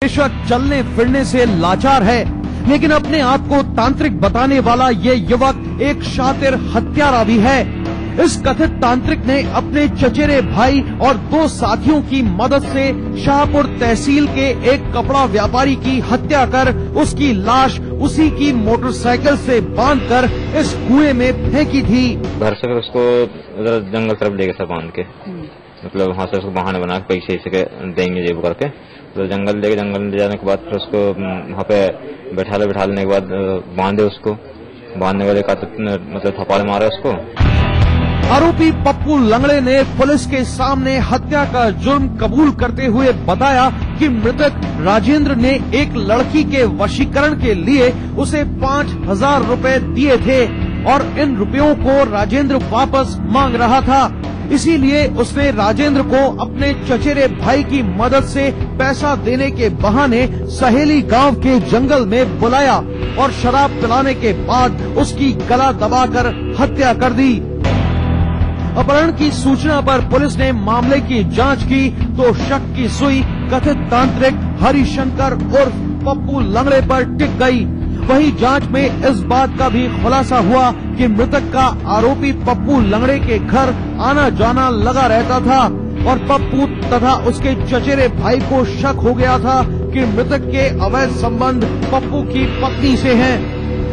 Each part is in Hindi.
बेशक चलने फिरने से लाचार है, लेकिन अपने आप को तांत्रिक बताने वाला ये युवक एक शातिर हत्यारा भी है। इस कथित तांत्रिक ने अपने चचेरे भाई और 2 साथियों की मदद से शाहपुर तहसील के एक कपड़ा व्यापारी की हत्या कर उसकी लाश उसी की मोटरसाइकिल से बांधकर इस कुएं में फेंकी थी। घर से उसको उधर जंगल तरफ ले गए बांध के, मतलब वहाँ से उसको बहाना बना के पैसे इसे देंगे जेब करके, तो जंगल ले जाने के बाद फिर उसको वहाँ पे बैठाने के बाद बांधे, उसको बांधने वाले का मतलब थप्पड़ मारा उसको। आरोपी पप्पू लंगड़े ने पुलिस के सामने हत्या का जुर्म कबूल करते हुए बताया कि मृतक राजेंद्र ने एक लड़की के वशीकरण के लिए उसे 5,000 रुपए दिए थे और इन रुपयों को राजेंद्र वापस मांग रहा था। इसीलिए उसने राजेंद्र को अपने चचेरे भाई की मदद से पैसा देने के बहाने सहेली गांव के जंगल में बुलाया और शराब पिलाने के बाद उसकी गला दबाकर हत्या कर दी। अपहरण की सूचना पर पुलिस ने मामले की जांच की तो शक की सुई कथित तांत्रिक हरिशंकर उर्फ पप्पू लंगड़े पर टिक गई। वहीं जांच में इस बात का भी खुलासा हुआ कि मृतक का आरोपी पप्पू लंगड़े के घर आना जाना लगा रहता था और पप्पू तथा उसके चचेरे भाई को शक हो गया था कि मृतक के अवैध संबंध पप्पू की पत्नी से हैं।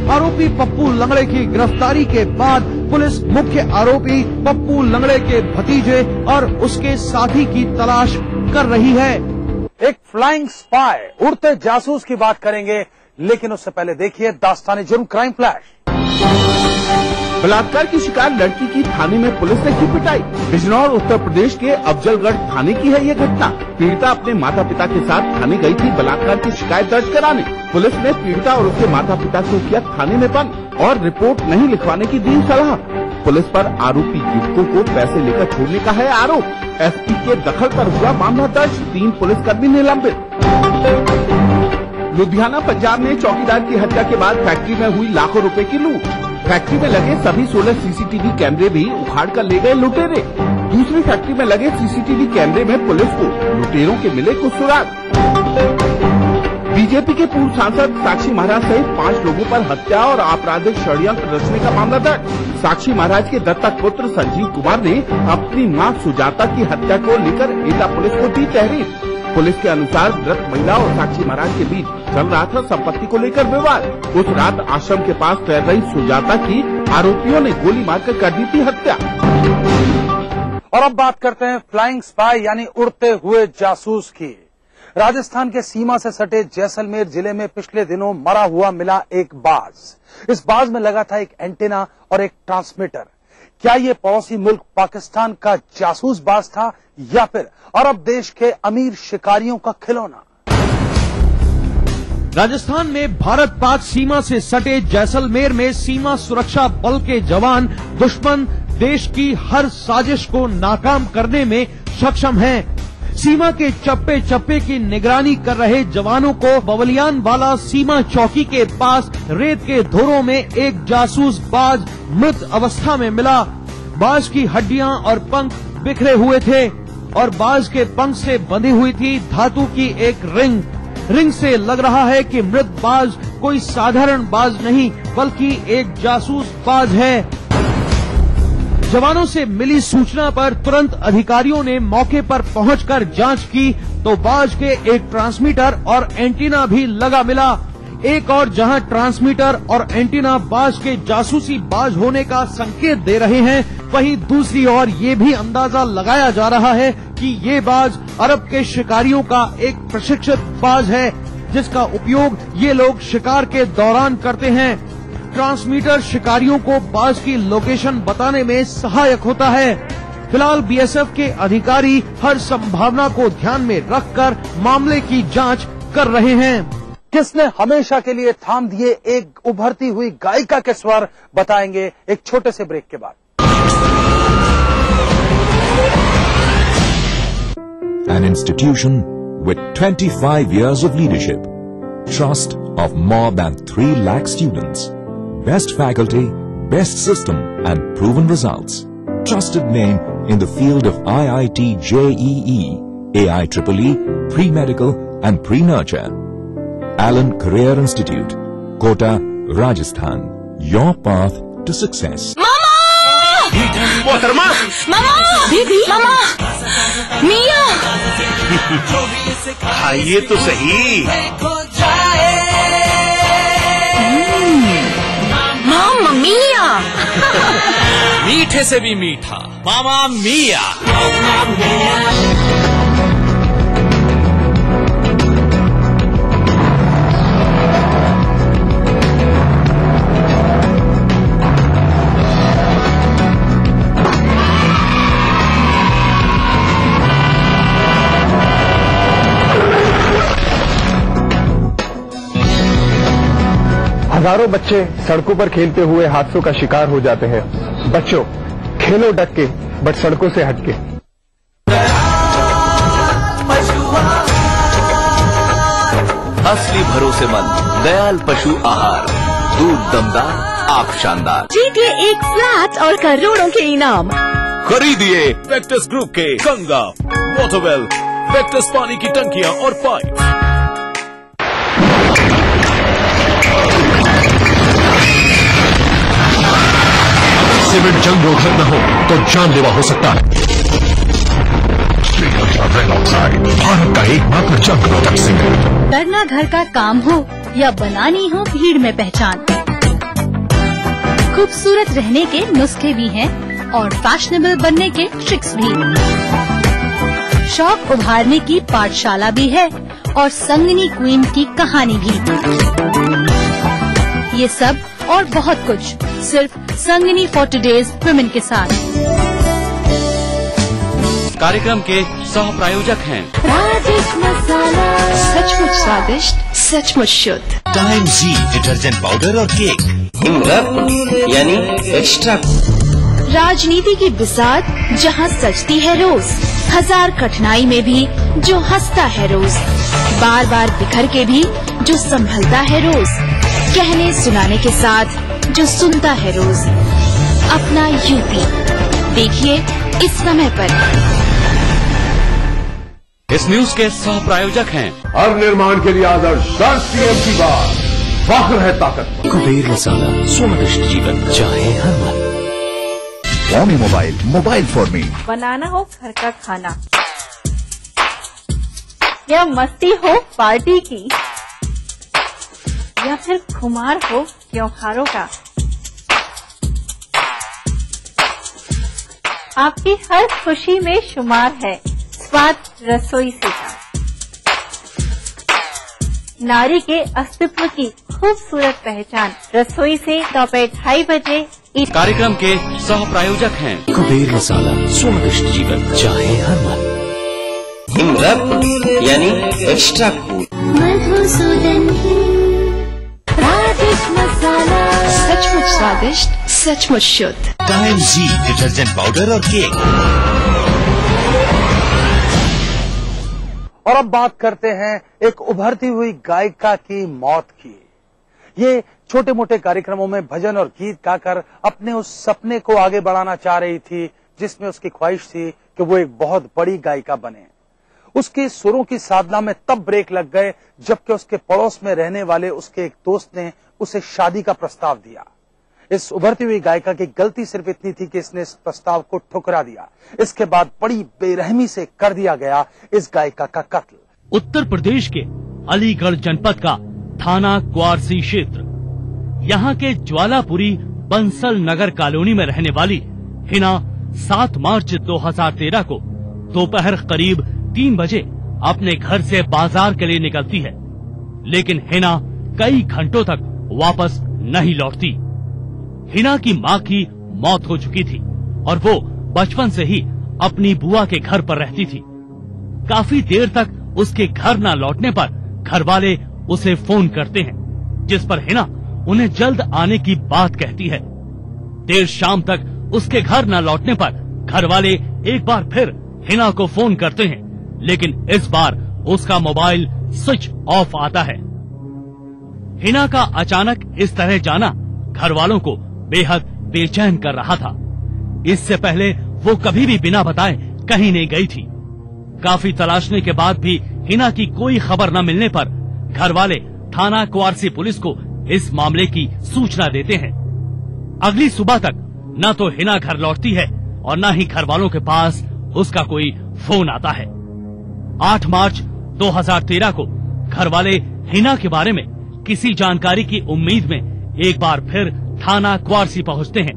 आरोपी पप्पू लंगड़े की गिरफ्तारी के बाद पुलिस मुख्य आरोपी पप्पू लंगड़े के भतीजे और उसके साथी की तलाश कर रही है। एक फ्लाइंग स्पाई, उड़ते जासूस की बात करेंगे, लेकिन उससे पहले देखिए दास्ताने जुर्म क्राइम फ्लैश। बलात्कार की शिकार लड़की की थाने में पुलिस ने की पिटाई। बिजनौर उत्तर प्रदेश के अफजलगढ़ थाने की है ये घटना। पीड़िता अपने माता पिता के साथ थाने गई थी बलात्कार की शिकायत दर्ज कराने। पुलिस ने पीड़िता और उसके माता पिता को किया थाने में बंद और रिपोर्ट नहीं लिखवाने की दी सलाह। पुलिस पर आरोपी युवकों को पैसे लेकर छोड़ने का है आरोप। एसपी के दखल पर हुआ मामला दर्ज, 3 पुलिसकर्मी निलंबित। लुधियाना पंजाब में चौकीदार की हत्या के बाद फैक्ट्री में हुई लाखों रुपए की लूट। फैक्ट्री में लगे सभी 16 सीसीटीवी कैमरे भी उखाड़ कर ले गए लुटेरे। दूसरी फैक्ट्री में लगे सीसीटीवी कैमरे में पुलिस को लुटेरों के मिले कुछ सुराग। बीजेपी के पूर्व सांसद साक्षी महाराज सहित 5 लोगों पर हत्या और आपराधिक षड्यंत्र रचने का मामला दर्ज। साक्षी महाराज के दत्तक पुत्र संजीव कुमार ने अपनी मां सुजाता की हत्या को लेकर एटा पुलिस को दी तहरीर। पुलिस के अनुसार मृत महिला और साक्षी महाराज के बीच चल रहा था संपत्ति को लेकर विवाद। उस रात आश्रम के पास तैर रही सुजाता की आरोपियों ने गोली मारकर कर दी थी हत्या। और अब बात करते हैं फ्लाइंग स्पाई यानी उड़ते हुए जासूस की। राजस्थान के सीमा से सटे जैसलमेर जिले में पिछले दिनों मरा हुआ मिला एक बाज। इस बाज में लगा था एक एंटीना और एक ट्रांसमीटर। क्या ये पड़ोसी मुल्क पाकिस्तान का जासूस बाज था या फिर अरब देश के अमीर शिकारियों का खिलौना? राजस्थान में भारत पाक सीमा से सटे जैसलमेर में सीमा सुरक्षा बल के जवान दुश्मन देश की हर साजिश को नाकाम करने में सक्षम हैं। सीमा के चप्पे चप्पे की निगरानी कर रहे जवानों को बवलियान वाला सीमा चौकी के पास रेत के धोरों में एक जासूस बाज मृत अवस्था में मिला। बाज की हड्डियां और पंख बिखरे हुए थे और बाज के पंख से बंधी हुई थी धातु की एक रिंग। रिंग से लग रहा है कि मृत बाज कोई साधारण बाज नहीं बल्कि एक जासूस बाज है। जवानों से मिली सूचना पर तुरंत अधिकारियों ने मौके पर पहुंचकर जांच की तो बाज के एक ट्रांसमीटर और एंटीना भी लगा मिला। एक और जहां ट्रांसमीटर और एंटीना बाज के जासूसी बाज होने का संकेत दे रहे हैं, वहीं दूसरी ओर ये भी अंदाजा लगाया जा रहा है कि ये बाज अरब के शिकारियों का एक प्रशिक्षित बाज है जिसका उपयोग ये लोग शिकार के दौरान करते हैं। ट्रांसमीटर शिकारियों को बाज की लोकेशन बताने में सहायक होता है। फिलहाल बीएसएफ के अधिकारी हर संभावना को ध्यान में रखकर मामले की जांच कर रहे हैं। किसने हमेशा के लिए थाम दिए एक उभरती हुई गायिका के स्वर, बताएंगे एक छोटे से ब्रेक के बाद। An institution with 25 years of leadership, trust of more than 3 lakh students, best faculty, best system and proven results. Trusted name in the field of IIT JEE, AIEEE, pre-medical and pre-nurture. Alan Career Institute, Kota, Rajasthan. Your path to success. मोहतरमा, मामा, दीदी, मामा, मिया, खाइए तो सही। मामा मिया। मीठे से भी मीठा, मामा मिया। हजारों बच्चे सड़कों पर खेलते हुए हादसों का शिकार हो जाते हैं। बच्चों, खेलो डट के, बट सड़कों से हटके। असली भरोसेमंद दयाल पशु आहार, दूध दमदार, आप शानदार। जीतिए एक फ्लैट और करोड़ों के इनाम। खरीदिए वेक्टस ग्रुप के गंगा, वाटरवेल, वेक्टस पानी की टंकियां और पाइप। सीमेंट जंग रोधक न हो तो जानलेवा हो सकता है। भारत का एकमात्र जंग रोधक सीमेंट। करना घर का काम हो या बनानी हो भीड़ में पहचान, खूबसूरत रहने के नुस्खे भी हैं और फैशनेबल बनने के ट्रिक्स भी। शौक उभारने की पाठशाला भी है और संगनी क्वीन की कहानी भी। ये सब और बहुत कुछ सिर्फ संगनी फॉर टुडेज वुमेन के साथ। कार्यक्रम के सह प्रायोजक हैं राजेश मसाला, सचमुच स्वादिष्ट, सचमुच शुद्ध। टाइम जी डिटर्जेंट पाउडर और केक। यानी एक्स्ट्रा। राजनीति की बिसात जहाँ सजती है रोज, हजार कठिनाई में भी जो हंसता है रोज, बार बार बिखर के भी जो संभलता है रोज, कहने सुनाने के साथ जो सुनता है रोज। अपना यूपी देखिए इस समय पर। इस न्यूज के सह प्रायोजक हैं हर निर्माण के लिए आदर्श राष्ट्रीय की बात, फख्र है ताकत। कुबेर मसाला, स्वादिष्ट जीवन चाहे हर मन। Xiaomi mobile, mobile for me. बनाना हो घर का खाना या मस्ती हो पार्टी की या फिर खुमार हो त्योहारों का, आपकी हर खुशी में शुमार है स्वाद रसोई से का। नारी के अस्तित्व की खूबसूरत पहचान रसोई से दोपहर 2:30 बजे। कार्यक्रम के सह प्रायोजक हैं कुबेर मसाला, स्वादिष्ट जीवन चाहे हर मन। यानी एक्स्ट्रा कूल। मधुसूदन राजेश मसाला, सचमुच स्वादिष्ट, सचमुच शुद्ध। टाइम जी डिटर्जेंट पाउडर और केक। और अब बात करते हैं एक उभरती हुई गायिका की मौत की। ये छोटे मोटे कार्यक्रमों में भजन और गीत गाकर अपने उस सपने को आगे बढ़ाना चाह रही थी जिसमें उसकी ख्वाहिश थी कि वो एक बहुत बड़ी गायिका बने। उसकी सुरों की साधना में तब ब्रेक लग गए जबकि उसके पड़ोस में रहने वाले उसके एक दोस्त ने उसे शादी का प्रस्ताव दिया। इस उभरती हुई गायिका की गलती सिर्फ इतनी थी कि इसने इस प्रस्ताव को ठुकरा दिया। इसके बाद बड़ी बेरहमी से कर दिया गया इस गायिका का कत्ल। उत्तर प्रदेश के अलीगढ़ जनपद का थाना क्वारसी क्षेत्र, यहाँ के ज्वालापुरी बंसल नगर कॉलोनी में रहने वाली हिना 7 मार्च 2013 को दोपहर करीब 3 बजे अपने घर से बाजार के लिए निकलती है, लेकिन हिना कई घंटों तक वापस नहीं लौटती। हिना की माँ की मौत हो चुकी थी और वो बचपन से ही अपनी बुआ के घर पर रहती थी। काफी देर तक उसके घर न लौटने पर घर वाले उसे फोन करते हैं, जिस पर हिना उन्हें जल्द आने की बात कहती है। देर शाम तक उसके घर न लौटने पर घर वाले एक बार फिर हिना को फोन करते हैं, लेकिन इस बार उसका मोबाइल स्विच ऑफ आता है। हिना का अचानक इस तरह जाना घर वालों को बेहद बेचैन कर रहा था। इससे पहले वो कभी भी बिना बताए कहीं नहीं गई थी। काफी तलाशने के बाद भी हिना की कोई खबर न मिलने पर घर वाले थाना क्वारसी पुलिस को इस मामले की सूचना देते हैं। अगली सुबह तक न तो हिना घर लौटती है और न ही घर वालों के पास उसका कोई फोन आता है। 8 मार्च 2013 को घर वाले हिना के बारे में किसी जानकारी की उम्मीद में एक बार फिर थाना क्वारसी पहुंचते हैं,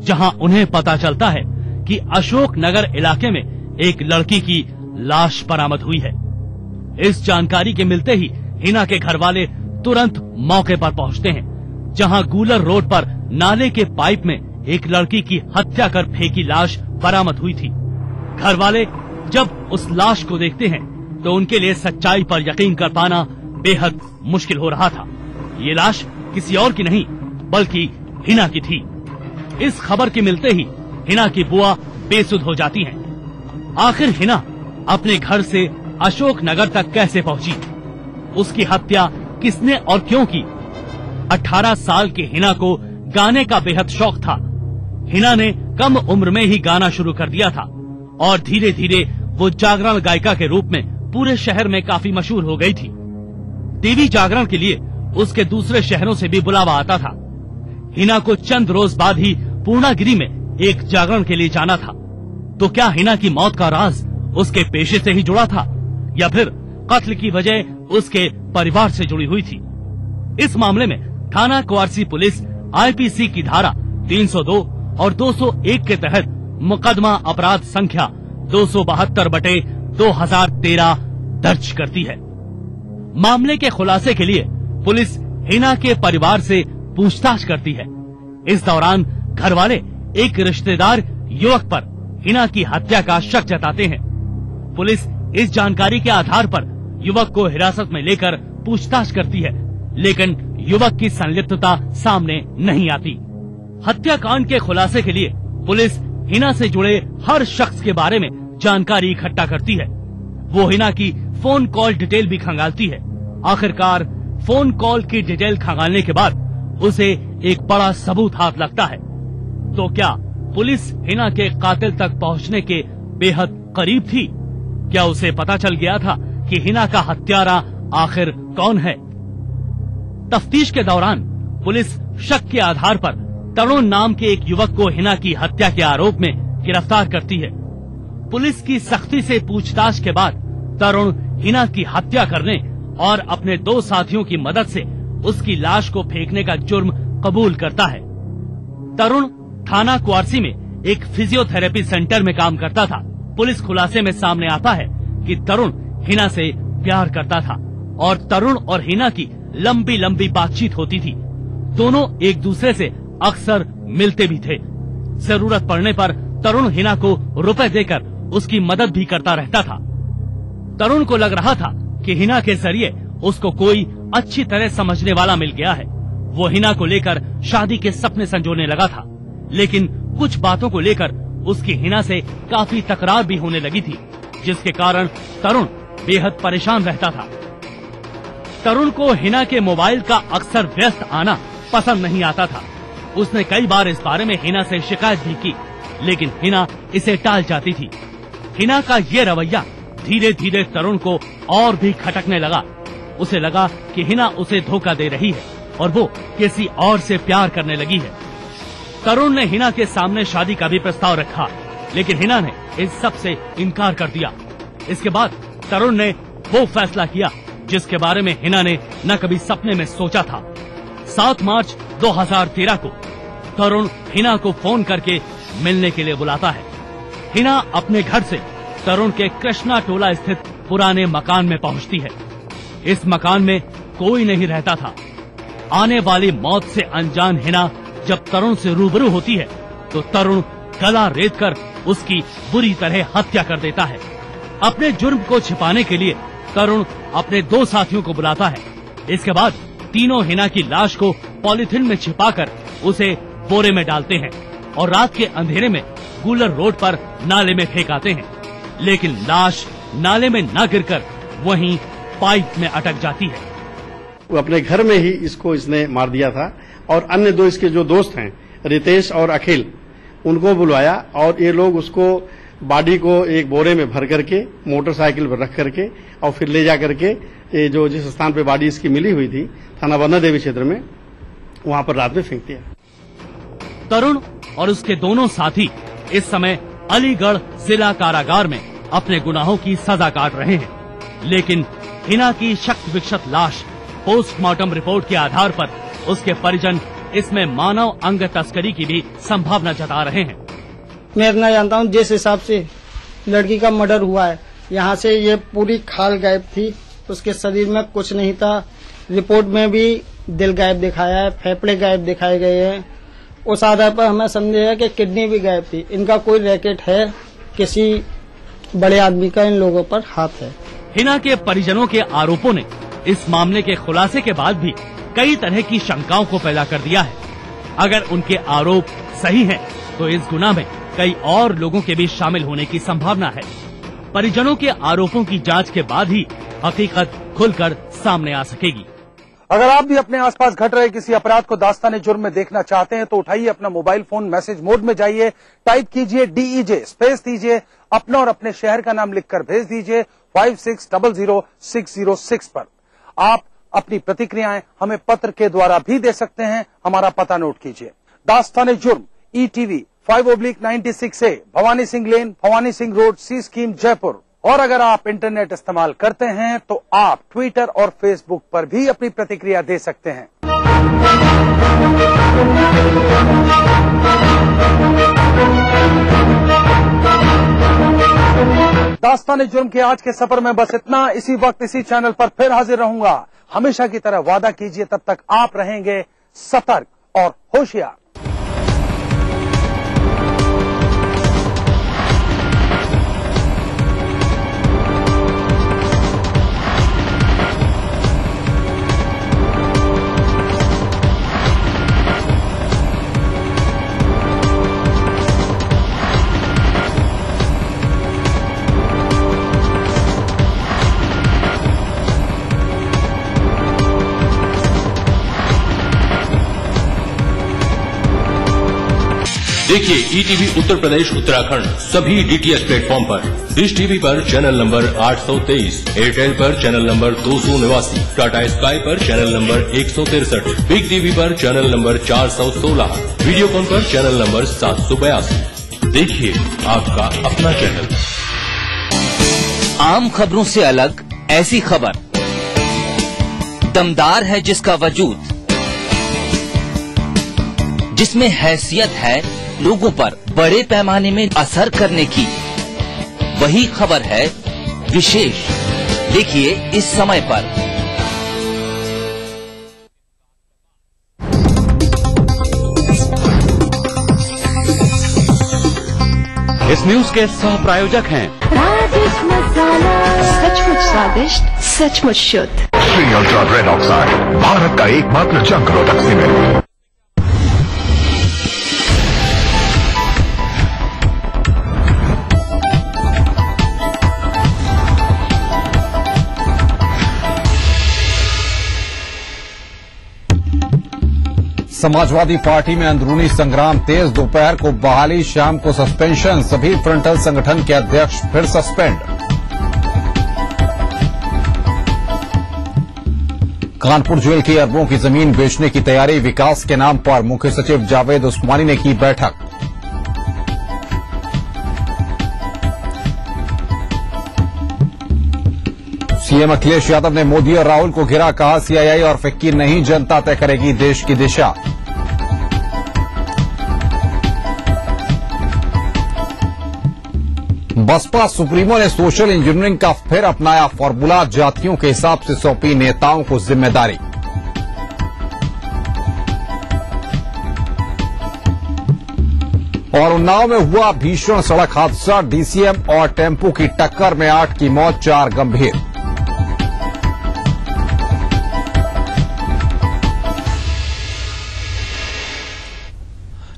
जहां उन्हें पता चलता है कि अशोक नगर इलाके में एक लड़की की लाश बरामद हुई है। इस जानकारी के मिलते ही हिना के घर वाले तुरंत मौके पर पहुंचते हैं, जहां गूलर रोड पर नाले के पाइप में एक लड़की की हत्या कर फेंकी लाश बरामद हुई थी। घर वाले जब उस लाश को देखते हैं तो उनके लिए सच्चाई पर यकीन कर पाना बेहद मुश्किल हो रहा था। ये लाश किसी और की नहीं बल्कि हिना की थी। इस खबर के मिलते ही हिना की बुआ बेसुध हो जाती हैं। आखिर हिना अपने घर से अशोक नगर तक कैसे पहुंची? उसकी हत्या किसने और क्यों की? 18 साल की हिना को गाने का बेहद शौक था। हिना ने कम उम्र में ही गाना शुरू कर दिया था और धीरे धीरे वो जागरण गायिका के रूप में पूरे शहर में काफी मशहूर हो गई थी। टीवी जागरण के लिए उसके दूसरे शहरों से भी बुलावा आता था। हिना को चंद रोज बाद ही पूर्णागिरी में एक जागरण के लिए जाना था। तो क्या हिना की मौत का राज उसके पेशे से ही जुड़ा था या फिर कत्ल की वजह उसके परिवार से जुड़ी हुई थी? इस मामले में थाना क्वारसी पुलिस आईपीसी की धारा 302 और 201 के तहत मुकदमा अपराध संख्या 272/2013 दर्ज करती है। मामले के खुलासे के लिए पुलिस हिना के परिवार से पूछताछ करती है। इस दौरान घर वाले एक रिश्तेदार युवक पर हिना की हत्या का शक जताते हैं। पुलिस इस जानकारी के आधार पर युवक को हिरासत में लेकर पूछताछ करती है, लेकिन युवक की संलिप्तता सामने नहीं आती। हत्याकांड के खुलासे के लिए पुलिस हिना से जुड़े हर शख्स के बारे में जानकारी इकट्ठा करती है। वो हिना की फोन कॉल डिटेल भी खंगालती है। आखिरकार फोन कॉल की डिटेल खंगालने के बाद उसे एक बड़ा सबूत हाथ लगता है। तो क्या पुलिस हिना के कातिल तक पहुंचने के बेहद करीब थी? क्या उसे पता चल गया था कि हिना का हत्यारा आखिर कौन है? तफ्तीश के दौरान पुलिस शक के आधार पर तरुण नाम के एक युवक को हिना की हत्या के आरोप में गिरफ्तार करती है। पुलिस की सख्ती से पूछताछ के बाद तरुण हिना की हत्या करने और अपने 2 साथियों की मदद से उसकी लाश को फेंकने का जुर्म कबूल करता है। तरुण थाना क्वारसी में एक फिजियोथेरेपी सेंटर में काम करता था। पुलिस खुलासे में सामने आता है कि तरुण हिना से प्यार करता था और तरुण और हिना की लंबी लंबी बातचीत होती थी। दोनों एक दूसरे से अक्सर मिलते भी थे। जरूरत पड़ने पर तरुण हिना को रुपए देकर उसकी मदद भी करता रहता था। तरुण को लग रहा था कि हिना के जरिए उसको कोई अच्छी तरह समझने वाला मिल गया है। वो हिना को लेकर शादी के सपने संजोने लगा था, लेकिन कुछ बातों को लेकर उसकी हिना से काफी तकरार भी होने लगी थी, जिसके कारण तरुण बेहद परेशान रहता था। तरुण को हिना के मोबाइल का अक्सर व्यस्त आना पसंद नहीं आता था। उसने कई बार इस बारे में हिना से शिकायत भी की, लेकिन हिना इसे टाल जाती थी। हिना का ये रवैया धीरे धीरे तरुण को और भी खटकने लगा। उसे लगा कि हिना उसे धोखा दे रही है और वो किसी और से प्यार करने लगी है। तरुण ने हिना के सामने शादी का भी प्रस्ताव रखा, लेकिन हिना ने इस सब से इनकार कर दिया। इसके बाद तरुण ने वो फैसला किया जिसके बारे में हिना ने न कभी सपने में सोचा था। 7 मार्च 2013 को तरुण हिना को फोन करके मिलने के लिए बुलाता है। हिना अपने घर से तरुण के कृष्णा टोला स्थित पुराने मकान में पहुंचती है। इस मकान में कोई नहीं रहता था। आने वाली मौत से अनजान हिना जब तरुण से रूबरू होती है तो तरुण गला रेत कर उसकी बुरी तरह हत्या कर देता है। अपने जुर्म को छिपाने के लिए तरुण अपने 2 साथियों को बुलाता है। इसके बाद तीनों हिना की लाश को पॉलीथिन में छिपाकर उसे बोरे में डालते हैं और रात के अंधेरे में गूलर रोड पर नाले में फेंक आते हैं, लेकिन लाश नाले में न गिरकर वहीं पाइप में अटक जाती है। वो अपने घर में ही इसने मार दिया था और अन्य 2 इसके जो दोस्त हैं रितेश और अखिल, उनको बुलवाया और ये लोग उसको बॉडी को एक बोरे में भर करके मोटरसाइकिल पर रख करके और फिर ले जा करके ये जो जिस स्थान पे बॉडी इसकी मिली हुई थी थाना बन्ना देवी क्षेत्र में, वहां पर रात में फेंक दिया। तरुण और उसके दोनों साथी इस समय अलीगढ़ जिला कारागार में अपने गुनाहों की सजा काट रहे हैं, लेकिन हिना की शक्त विक्षत लाश पोस्टमार्टम रिपोर्ट के आधार पर उसके परिजन इसमें मानव अंग तस्करी की भी संभावना जता रहे हैं। मैं इतना जानता हूँ, जिस हिसाब से लड़की का मर्डर हुआ है, यहाँ से ये पूरी खाल गायब थी, उसके शरीर में कुछ नहीं था। रिपोर्ट में भी दिल गायब दिखाया है, फेफड़े गायब दिखाए गए हैं। उस आधार पर हमें समझे है कि किडनी भी गायब थी। इनका कोई रैकेट है, किसी बड़े आदमी का इन लोगों पर हाथ है। हिना के परिजनों के आरोपों ने इस मामले के खुलासे के बाद भी कई तरह की शंकाओं को पैदा कर दिया है। अगर उनके आरोप सही हैं, तो इस गुनाह में कई और लोगों के भी शामिल होने की संभावना है। परिजनों के आरोपों की जांच के बाद ही हकीकत खुलकर सामने आ सकेगी। अगर आप भी अपने आसपास घट रहे किसी अपराध को दास्ताने जुर्म में देखना चाहते हैं तो उठाइए अपना मोबाइल फोन, मैसेज मोड में जाइए, टाइप कीजिए DEJ, स्पेस दीजिए, अपना और अपने शहर का नाम लिखकर भेज दीजिए 56000606 पर। आप अपनी प्रतिक्रियाएं हमें पत्र के द्वारा भी दे सकते हैं। हमारा पता नोट कीजिए, दास्ताने जुर्म, ETV 5/96A, भवानी सिंह लेन, भवानी सिंह रोड, सी स्कीम, जयपुर। और अगर आप इंटरनेट इस्तेमाल करते हैं तो आप ट्विटर और फेसबुक पर भी अपनी प्रतिक्रिया दे सकते हैं। दास्ताने जुर्म के आज के सफर में बस इतना। इसी वक्त इसी चैनल पर फिर हाजिर रहूंगा। हमेशा की तरह वादा कीजिए, तब तक आप रहेंगे सतर्क और होशियार। देखिए ETV उत्तर प्रदेश उत्तराखंड सभी DTH प्लेटफॉर्म पर, डिश टीवी पर चैनल नंबर 823, एयरटेल पर चैनल नंबर 289, टाटा स्काई पर चैनल नंबर 163, बिग टीवी पर चैनल नंबर 416, वीडियोकॉन पर चैनल नंबर 782। देखिए आपका अपना चैनल। आम खबरों से अलग ऐसी खबर, दमदार है जिसका वजूद, जिसमें हैसियत है लोगों पर बड़े पैमाने में असर करने की, वही खबर है विशेष। देखिए इस समय पर। इस न्यूज के सह प्रायोजक हैं राजेश मसाला, सचमुच स्वादिष्ट, सचमुच शुद्ध। Shri ultra red oxide, Bharat का एकमात्र जंग रोधक सीमेंट। समाजवादी पार्टी में अंदरूनी संग्राम तेज, दोपहर को बहाली, शाम को सस्पेंशन, सभी फ्रंटल संगठन के अध्यक्ष फिर सस्पेंड। कानपुर जेल की अरबों की जमीन बेचने की तैयारी, विकास के नाम पर मुख्य सचिव जावेद उस्मानी ने की बैठक। सीएम अखिलेश यादव ने मोदी और राहुल को घेरा, कहा सीआईआई और फिक्की नहीं, जनता तय करेगी देश की दिशा। बसपा सुप्रीमो ने सोशल इंजीनियरिंग का फिर अपनाया फॉर्मूला, जातियों के हिसाब से सौंपी नेताओं को जिम्मेदारी। और उन्नाव में हुआ भीषण सड़क हादसा, डीसीएम और टेम्पो की टक्कर में 8 की मौत, 4 गंभीर।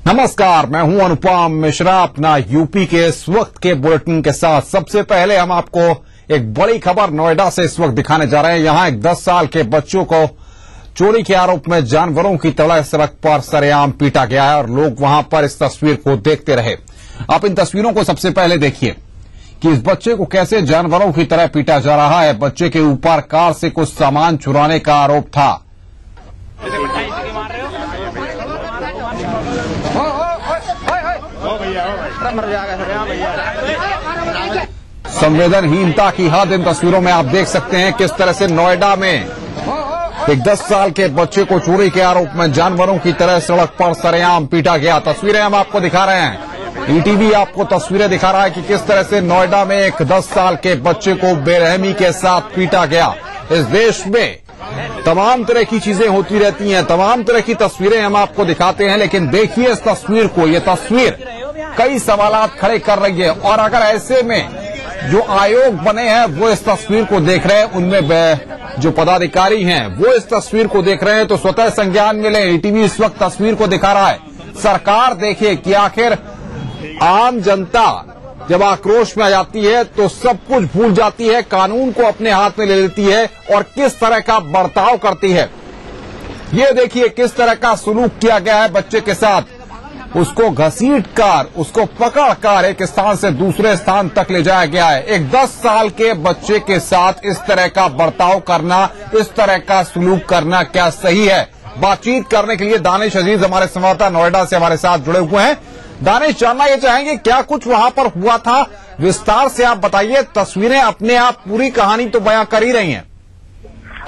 नमस्कार, मैं हूं अनुपम मिश्रा, अपना यूपी के इस वक्त के बुलेटिन के साथ। सबसे पहले हम आपको एक बड़ी खबर नोएडा से इस वक्त दिखाने जा रहे हैं। यहां एक 10 साल के बच्चों को चोरी के आरोप में जानवरों की तरह सड़क पर सरेआम पीटा गया है और लोग वहां पर इस तस्वीर को देखते रहे। आप इन तस्वीरों को सबसे पहले देखिए कि इस बच्चे को कैसे जानवरों की तरह पीटा जा रहा है। बच्चे के ऊपर कार से कुछ सामान चुराने का आरोप था। संवेदनहीनता की हद इन तस्वीरों में आप देख सकते हैं किस तरह से नोएडा में एक 10 साल के बच्चे को चोरी के आरोप में जानवरों की तरह सड़क पर सरेआम पीटा गया। तस्वीरें हम आपको दिखा रहे हैं। ईटीवी आपको तस्वीरें दिखा रहा है कि किस तरह से नोएडा में एक 10 साल के बच्चे को बेरहमी के साथ पीटा गया। इस देश में तमाम तरह की चीजें होती रहती हैं, तमाम तरह की तस्वीरें हम आपको दिखाते हैं, लेकिन देखिए इस तस्वीर को। ये तस्वीर कई सवालात खड़े कर रही है और अगर ऐसे में जो आयोग बने हैं वो इस तस्वीर को देख रहे हैं, उनमें जो पदाधिकारी हैं वो इस तस्वीर को देख रहे हैं तो स्वतः संज्ञान मिले। ईटीवी इस वक्त तस्वीर को दिखा रहा है। सरकार देखे कि आखिर आम जनता जब आक्रोश में आ जाती है तो सब कुछ भूल जाती है, कानून को अपने हाथ में ले लेती है और किस तरह का बर्ताव करती है। ये देखिए किस तरह का सलूक किया गया है बच्चे के साथ। उसको घसीटकर, उसको पकड़कर एक स्थान से दूसरे स्थान तक ले जाया गया है। एक 10 साल के बच्चे के साथ इस तरह का बर्ताव करना, इस तरह का सलूक करना क्या सही है? बातचीत करने के लिए दानिश अजीज हमारे संवाददाता नोएडा से हमारे साथ जुड़े हुए हैं। दानिश, जानना ये चाहेंगे क्या कुछ वहां पर हुआ था, विस्तार से आप बताइए। तस्वीरें अपने आप पूरी कहानी तो बयां कर ही रही हैं।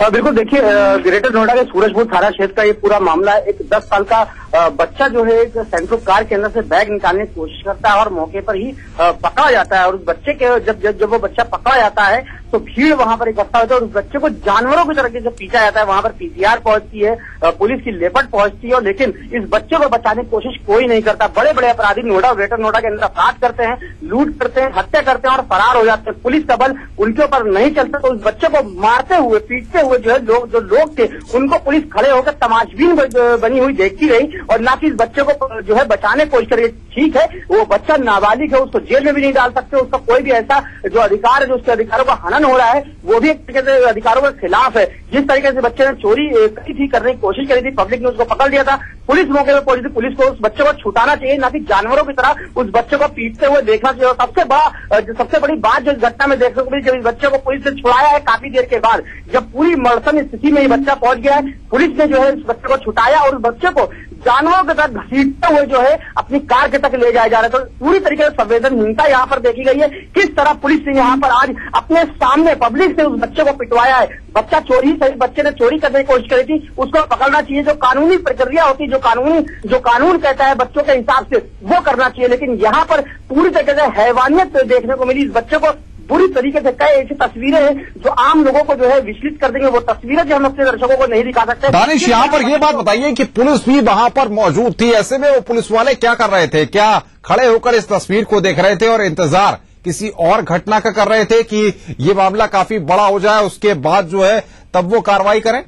बिल्कुल, देखिए ग्रेटर नोएडा के सूरजपुर थाना क्षेत्र का ये पूरा मामला है। एक 10 साल का बच्चा जो है एक सेंट्रो कार के अंदर से बैग निकालने की कोशिश करता है और मौके पर ही पकड़ा जाता है। और उस बच्चे के जब वो बच्चा पकड़ा जाता है तो भीड़ वहां पर इकट्ठा होता है और उस बच्चे को जानवरों की तरह जब पीटा जाता है। वहां पर पीसीआर पहुंचती है, पुलिस की लेपट पहुंचती है और लेकिन इस बच्चे को बचाने की कोशिश कोई नहीं करता। बड़े बड़े अपराधी नोएडा और ग्रेटर नोएडा के अंदर अपराध करते हैं, लूट करते हैं, हत्या करते हैं और फरार हो जाते हैं। पुलिस का बल उनके ऊपर नहीं चलता तो उस बच्चे को मारते हुए, पीटते हुए जो है जो लोग थे उनको पुलिस खड़े होकर तमाशबीन बनी हुई देखती रही और ना कि इस बच्चे को जो है बचाने की कोशिश करी। ठीक है, वो बच्चा नाबालिग है, उसको जेल में भी नहीं डाल सकते, उसका कोई भी ऐसा जो अधिकार है, जो उसके अधिकारों का हनन हो रहा है वो भी एक तरीके से अधिकारों के खिलाफ है। जिस तरीके से बच्चे ने चोरी करने की कोशिश करी थी, पब्लिक ने उसको पकड़ लिया था, पुलिस मौके पर पहुंची थी। पुलिस को उस बच्चे को छुटाना चाहिए, ना कि जानवरों की तरह उस बच्चे को पीटते हुए देखना चाहिए। सबसे बड़ी बात जो इस घटना में देखने को मिली, जब इस बच्चे को पुलिस ने छुड़ाया है काफी देर के बाद, जब पूरी मलसन स्थिति में ये बच्चा पहुंच गया है, पुलिस ने जो है इस बच्चे को छुटाया और उस बच्चे को जानवरों के साथ घसीटते हुए जो है अपनी कार के तक ले जाया जा रहा है। तो पूरी तरीके से संवेदनहीनता यहाँ पर देखी गई है। किस तरह पुलिस ने यहाँ पर आज अपने सामने पब्लिक से उस बच्चे को पिटवाया है। बच्चा चोरी सही, बच्चे ने चोरी करने की कोशिश करी थी, उसको पकड़ना चाहिए। जो कानूनी प्रक्रिया होती है, जो कानून कहता है बच्चों के हिसाब से वो करना चाहिए। लेकिन यहाँ पर पूरी तरीके से हैवानियत देखने को मिली। इस बच्चे को बुरी तरीके से कई ऐसी तस्वीरें हैं जो आम लोगों को जो है विचलित कर देंगे। वो तस्वीरें जो हम अपने दर्शकों को नहीं दिखा सकते। दानिश, यहाँ पर ये बात बताइए कि पुलिस भी वहां पर मौजूद थी, ऐसे में वो पुलिस वाले क्या कर रहे थे? क्या खड़े होकर इस तस्वीर को देख रहे थे और इंतजार किसी और घटना का कर रहे थे कि ये मामला काफी बड़ा हो जाए, उसके बाद जो है तब वो कार्रवाई करें?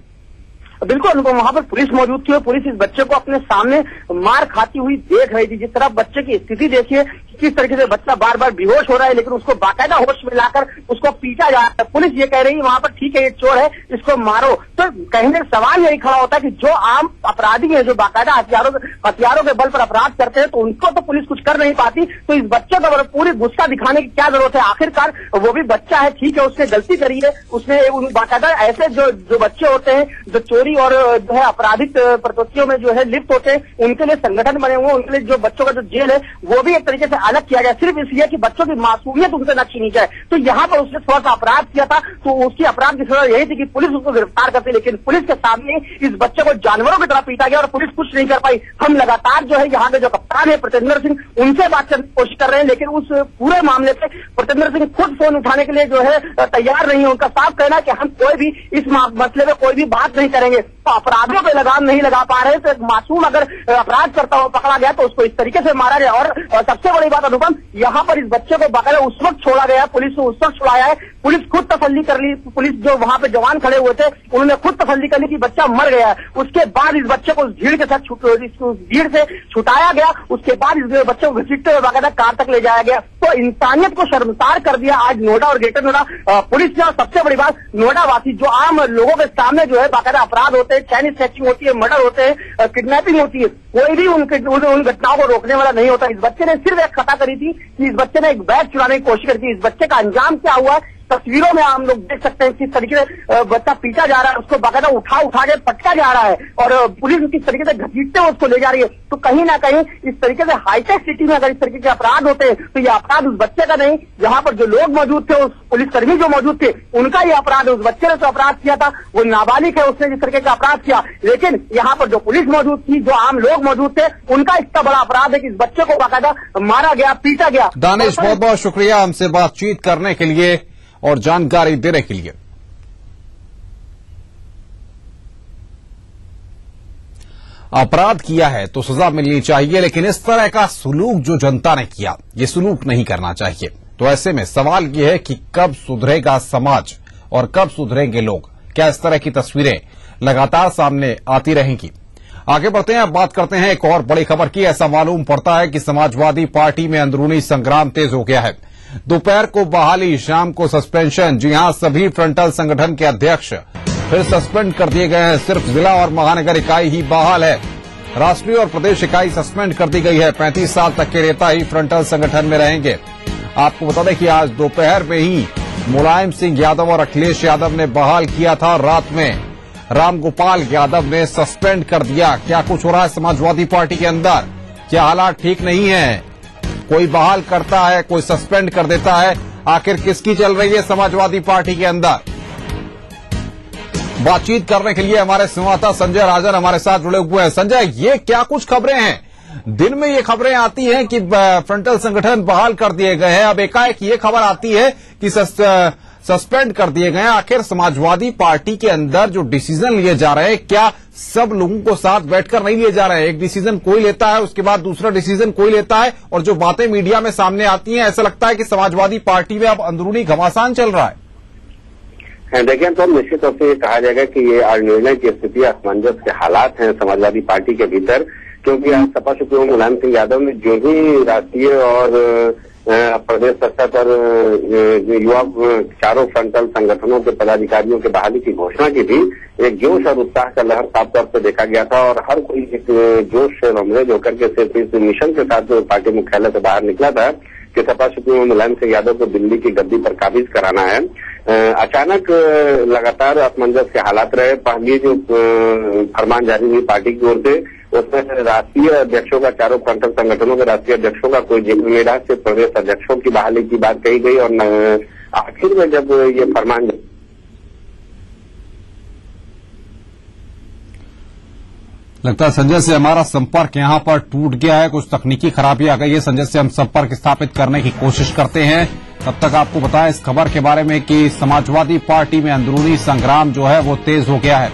बिल्कुल, वहां पर पुलिस मौजूद थी और पुलिस इस बच्चे को अपने सामने मार खाती हुई देख रही थी। जिस तरह बच्चे की स्थिति देखिए, किस तरीके से बच्चा बार बार बेहोश हो रहा है, लेकिन उसको बाकायदा होश में लाकर उसको पीटा जा रहा है। पुलिस ये कह रही है वहां पर ठीक है ये चोर है, इसको मारो। तो कहने का सवाल यही खड़ा होता है कि जो आम अपराधी है, जो बाकायदा हथियारों के बल पर अपराध करते हैं, तो उनको तो पुलिस कुछ कर नहीं पाती। तो इस बच्चे को पूरी गुस्सा दिखाने की क्या जरूरत है? आखिरकार वो भी बच्चा है, ठीक है, उसने गलती करी है। उसने बाकायदा ऐसे जो बच्चे होते हैं जो चोरी और जो है आपराधिक प्रवृत्तियों में जो है लिप्त होते हैं, उनके लिए संगठन बने हुए, उनके लिए जो बच्चों का जो जेल है वो भी एक तरीके से अलग किया गया, सिर्फ इसलिए कि बच्चों की मासूमियत उनसे न छीनी जाए। तो यहाँ पर उसने थोड़ा सा अपराध किया था, तो उसकी अपराध की सजा यही थी कि पुलिस उसको गिरफ्तार करती, लेकिन पुलिस के सामने इस बच्चे को जानवरों की तरह पीटा गया और पुलिस कुछ नहीं कर पाई। हम लगातार जो है यहाँ के जो कप्तान है प्रतेंद्र सिंह, उनसे बात करने की कोशिश कर रहे हैं, लेकिन उस पूरे मामले पे प्रतेंद्र सिंह खुद फोन उठाने के लिए जो है तैयार नहीं है। उनका साफ कहना है कि हम कोई भी इस मसले में कोई भी बात नहीं करेंगे। तो अपराधियों पे लगाम नहीं लगा पा रहे, तो एक मासूम अगर अपराध करता हुआ पकड़ा गया तो उसको इस तरीके से मारा गया। और सबसे बड़ी बात अनुपम, यहाँ पर इस बच्चे को बाकायदा उस वक्त छोड़ा गया, पुलिस ने उस वक्त छुड़ाया है। पुलिस खुद तसल्ली कर ली, पुलिस जो वहां पे जवान खड़े हुए थे उन्होंने खुद तसल्ली कर ली कि बच्चा मर गया है। उसके बाद इस बच्चे को भीड़ के साथ भीड़ से छुटाया गया, उसके बाद इस बच्चे को घसीटते हुए बाकायदा कार तक ले जाया गया। तो इंसानियत को शर्मसार कर दिया आज नोएडा और ग्रेटर नोएडा पुलिस ने। और सबसे बड़ी बात, नोएडा वासी जो आम लोगों के सामने जो है बाकायदा अपराध होते हैं, चाइनीज स्नैचिंग होती है, मर्डर होते हैं, किडनैपिंग होती है, कोई भी उन घटनाओं को रोकने वाला नहीं होता। इस बच्चे ने सिर्फ एक खता करी थी कि इस बच्चे ने एक बैग चुराने की कोशिश करी थी। इस बच्चे का अंजाम क्या हुआ तस्वीरों में हम लोग देख सकते हैं किस तरीके से बच्चा पीटा जा रहा है, उसको बाकायदा उठा के पटका जा रहा है और पुलिस किस तरीके से घसीटते हुए उसको ले जा रही है। तो कहीं ना कहीं इस तरीके से हाईटेक सिटी में अगर इस तरीके के अपराध होते हैं तो ये अपराध उस बच्चे का नहीं, यहाँ पर जो लोग मौजूद थे, उस पुलिसकर्मी जो मौजूद थे, उनका ये अपराध है। उस बच्चे ने जो अपराध किया था वो नाबालिग है, उसने जिस तरीके का अपराध किया, लेकिन यहाँ पर जो पुलिस मौजूद थी, जो आम लोग मौजूद थे, उनका इतना बड़ा अपराध है कि इस बच्चे को बाकायदा मारा गया, पीटा गया। दानिश, बहुत बहुत शुक्रिया हमसे बातचीत करने के लिए और जानकारी देने के लिए। अपराध किया है तो सजा मिलनी चाहिए, लेकिन इस तरह का सुलूक जो जनता ने किया, ये सुलूक नहीं करना चाहिए। तो ऐसे में सवाल यह है कि कब सुधरेगा समाज और कब सुधरेंगे लोग? क्या इस तरह की तस्वीरें लगातार सामने आती रहेंगी? आगे बढ़ते हैं, अब बात करते हैं एक और बड़ी खबर की। ऐसा मालूम पड़ता है कि समाजवादी पार्टी में अंदरूनी संग्राम तेज हो गया है। दोपहर को बहाली, शाम को सस्पेंशन। जी हां, सभी फ्रंटल संगठन के अध्यक्ष फिर सस्पेंड कर दिए गए हैं। सिर्फ जिला और महानगर इकाई ही बहाल है, राष्ट्रीय और प्रदेश इकाई सस्पेंड कर दी गई है। 35 साल तक के नेता ही फ्रंटल संगठन में रहेंगे। आपको बता दें कि आज दोपहर में ही मुलायम सिंह यादव और अखिलेश यादव ने बहाल किया था। रात में रामगोपाल यादव ने सस्पेंड कर दिया। क्या कुछ हो रहा है समाजवादी पार्टी के अंदर? क्या हालात ठीक नहीं है? कोई बहाल करता है, कोई सस्पेंड कर देता है। आखिर किसकी चल रही है समाजवादी पार्टी के अंदर? बातचीत करने के लिए हमारे संवाददाता संजय राजन हमारे साथ जुड़े हुए हैं। संजय, ये क्या कुछ खबरें हैं? दिन में ये खबरें आती हैं कि फ्रंटल संगठन बहाल कर दिए गए हैं, अब एकाएक ये खबर आती है कि सस्पेंड कर दिए गए हैं। आखिर समाजवादी पार्टी के अंदर जो डिसीजन लिए जा रहे हैं, क्या सब लोगों को साथ बैठकर नहीं लिए जा रहे हैं? एक डिसीजन कोई लेता है, उसके बाद दूसरा डिसीजन कोई लेता है, और जो बातें मीडिया में सामने आती हैं, ऐसा लगता है कि समाजवादी पार्टी में अब अंदरूनी घमासान चल रहा है। देखिए, तो निश्चित रूप से ये कहा जाएगा कि ये अनिर्णय की स्थिति, असमंजस के हालात हैं समाजवादी पार्टी के भीतर, क्योंकि आज सपा सुप्रीमो मुलायम सिंह यादव ने जो ही राष्ट्रीय और प्रदेश स्तर पर युवा चारों फ्रंटल संगठनों के पदाधिकारियों के बहाली की घोषणा की थी, एक जोश और उत्साह का लहर साफ तौर पर देखा गया था और हर कोई एक जोश से रमरेज होकर के सिर्फ इस मिशन के साथ पार्टी मुख्यालय से बाहर निकला था कि सपा सुप्रीमो मुलायम सिंह यादव को दिल्ली की गद्दी पर काबिज कराना है। अचानक लगातार असमंजस के हालात रहे। पहली जो फरमान जारी हुई पार्टी की ओर से, उसमें राष्ट्रीय अध्यक्षों का, चारों फ्रंटल संगठनों के राष्ट्रीय अध्यक्षों का कोई जिक्र नहीं रहा, सिर्फ प्रदेश अध्यक्षों की बहाली की बात कही गई। और आखिर में जब ये फरमान लगता है संजय से हमारा संपर्क यहां पर टूट गया है, कुछ तकनीकी खराबी आ गई है। संजय से हम संपर्क स्थापित करने की कोशिश करते हैं। तब तक आपको बताएं इस खबर के बारे में कि समाजवादी पार्टी में अंदरूनी संग्राम जो है वो तेज हो गया है।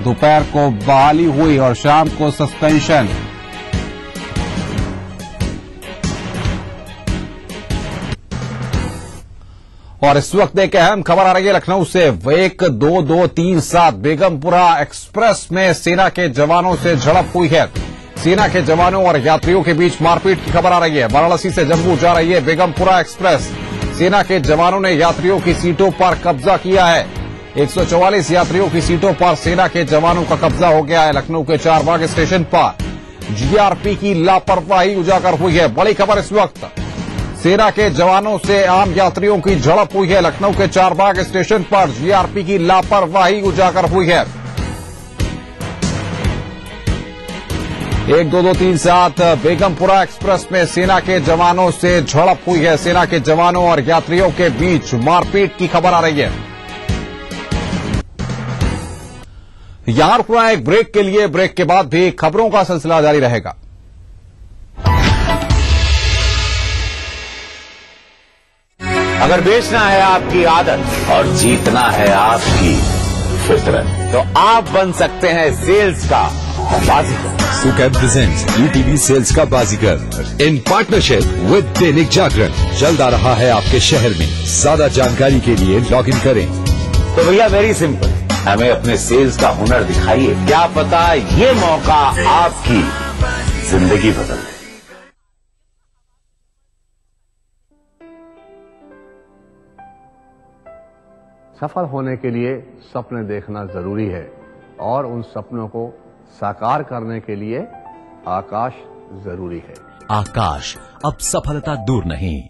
दोपहर को बहाली हुई और शाम को सस्पेंशन। और इस वक्त एक अहम खबर आ रही है लखनऊ से। 1227 बेगमपुरा एक्सप्रेस में सेना के जवानों से झड़प हुई है। सेना के जवानों और यात्रियों के बीच मारपीट की खबर आ रही है। वाराणसी से जम्मू जा रही है बेगमपुरा एक्सप्रेस। सेना के जवानों ने यात्रियों की सीटों पर कब्जा किया है। 144 यात्रियों की सीटों पर सेना के जवानों का कब्जा हो गया है। लखनऊ के चारबाग स्टेशन पर जीआरपी की लापरवाही उजागर हुई है। बड़ी खबर इस वक्त, सेना के जवानों से आम यात्रियों की झड़प हुई है। लखनऊ के चारबाग स्टेशन पर जीआरपी की लापरवाही उजागर हुई है। 1227 बेगमपुरा एक्सप्रेस में सेना के जवानों से झड़प हुई है। सेना के जवानों और यात्रियों के बीच मारपीट की खबर आ रही है। यहां रुकना है एक ब्रेक के लिए। ब्रेक के बाद भी खबरों का सिलसिला जारी रहेगा। अगर बेचना है आपकी आदत और जीतना है आपकी फितरत, तो आप बन सकते हैं सेल्स का बाजीगर। सुकैब प्रेजेंट्स ETV सेल्स का बाजीगर in partnership with Dainik Jagran. जल्द आ रहा है आपके शहर में। ज्यादा जानकारी के लिए लॉग इन करें। तो भैया वेरी सिंपल, हमें अपने सेल्स का हुनर दिखाइए, क्या पता ये मौका आपकी जिंदगी बदल दे। सफल होने के लिए सपने देखना जरूरी है और उन सपनों को साकार करने के लिए आकाश जरूरी है। आकाश, अब सफलता दूर नहीं,